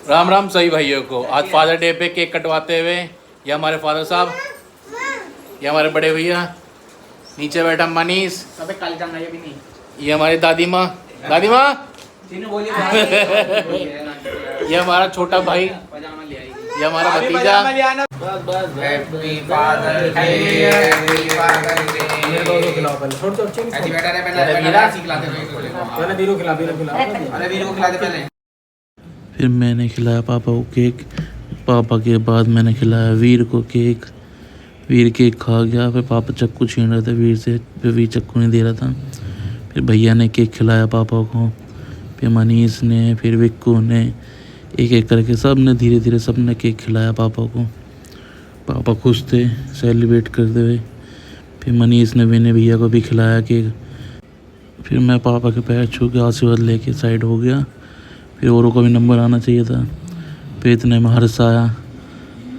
राम राम सही भाइयों को। आज फादर डे पे केक कटवाते हुए ये हमारे फादर साहब, ये हमारे बड़े भैया, नीचे बैठा मनीष, ये हमारी दादी माँ ये हमारा छोटा भाई, ये हमारा भतीजा। फिर मैंने खिलाया पापा को केक। पापा के बाद मैंने खिलाया वीर को केक। वीर केक खा गया। फिर पापा चक्कू छीन रहे थे वीर से, फिर वीर चक्कू नहीं दे रहा था। फिर भैया ने केक खिलाया पापा को, फिर मनीष ने, फिर विक्कू ने, एक एक करके सब ने धीरे धीरे सब ने केक खिलाया पापा को। पापा खुश थे सेलिब्रेट करते हुए। फिर मनीष ने विनय भैया को भी खिलाया केक। फिर मैं पापा के पैर छू के आशीर्वाद लेके साइड हो गया। फिर औरों का भी नंबर आना चाहिए था। फिर इतने में हर्ष आया।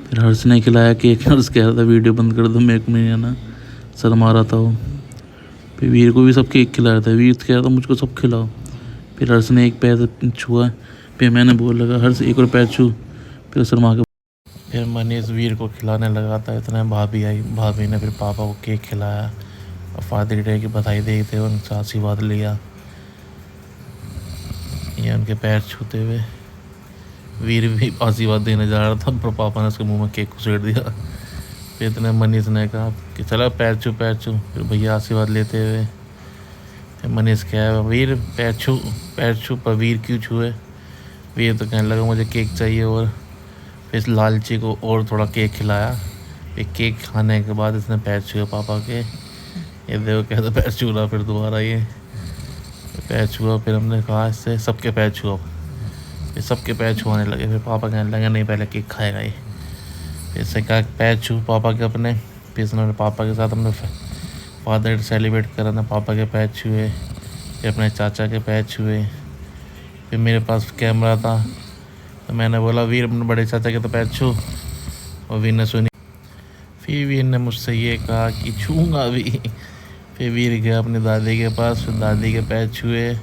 फिर हर्ष ने खिलाया केक। हर्ष कह रहा था वीडियो बंद कर दो, मेरे को नहीं आना, शर्मा रहा था वो। फिर वीर को भी सब केक खिलाया था। वीर कह रहा था मुझको सब खिलाओ। फिर हर्ष ने एक पैर छुआ। फिर मैंने बोल लगा हर्ष एक और पैर छू। फिर शर्मा के फिर मनीष वीर को खिलाने लगा था। इतने भाभी आई। भाभी ने फिर पापा को केक खिलाया और फादर डे की बधाई दी थे, उनसे आशीर्वाद लिया। ये उनके पैर छूते हुए वीर भी आशीर्वाद देने जा रहा था, पर पापा ने उसके मुंह में केक घुसेड़ दिया। फिर इतने मनीष ने कहा कि चलो पैर छू पैर छू। फिर भैया आशीर्वाद लेते हुए फिर मनीष कहा वीर पैर छू, पर वीर क्यों छुए। वीर तो कहने लगा मुझे केक चाहिए। और फिर इस लालची को और थोड़ा केक खिलाया। फिर केक खाने के बाद इसने पैर छुए पापा के। ये देखो कहते पैर छू रहा। फिर दोबारा ये पैर छुआ। फिर हमने कहा इससे सबके पैर छुआ। फिर सबके पैर छुआने लगे। फिर पापा कहने लगे नहीं पहले केक खाएगा ये। फिर इससे कहा पैर छू पापा के अपने। फिर इसने पापा के साथ हमने फादर सेलिब्रेट करा ना, पापा के पैर छुए। फिर अपने चाचा के पैर छुए। फिर मेरे पास कैमरा था तो मैंने बोला वीर अपने बड़े चाचा के तो पैर छू। और वीर ने सुनी। फिर वीर ने मुझसे ये कहा कि छूँगा भी। फिर वीर गया अपनी दादी के पास। फिर दादी के पैर छुए।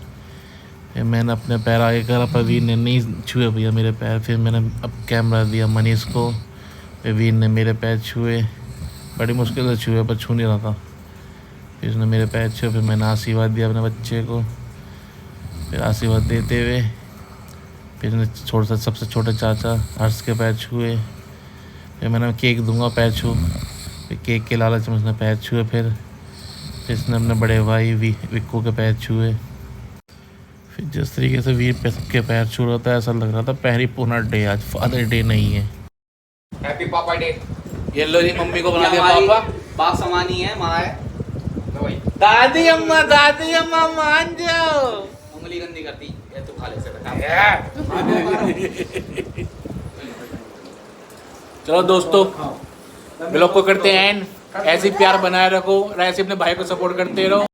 फिर मैंने अपने पैर आगे करा, पर वीर ने नहीं छुए भैया मेरे पैर। फिर मैंने अब कैमरा दिया मनीष को। फिर वीर ने मेरे पैर छुए, बड़ी मुश्किल से छुए पर छू नहीं रहा था। फिर उसने मेरे पैर छुए। फिर मैंने आशीर्वाद दिया अपने बच्चे को। फिर आशीर्वाद देते हुए फिर उसने सबसे छोटे चाचा हर्ष के पैर छुए। फिर मैंने केक दूंगा पैर छू। फिर केक के लालच में उसने पैर छुए। फिर इसने अपने बड़े भाई विक्कू के पैर छुए। फिर जिस तरीके से वीर पे सबके पैर छू रहा था ऐसा लग रहा था पहली पूना डे, आज फादर डे नहीं है। हैप्पी पापा डे। ये लो जी मम्मी को बना दिया पापा। बाप समानी है, माँ है। दादी अम्मा मान जाओ। उंगली गंदी करती ये तू खा ले से बेटा। चलो दोस्तों ब्लॉग को करते हैं एंड। ऐसे ही प्यार बनाए रखो और ऐसे अपने भाई को सपोर्ट करते रहो।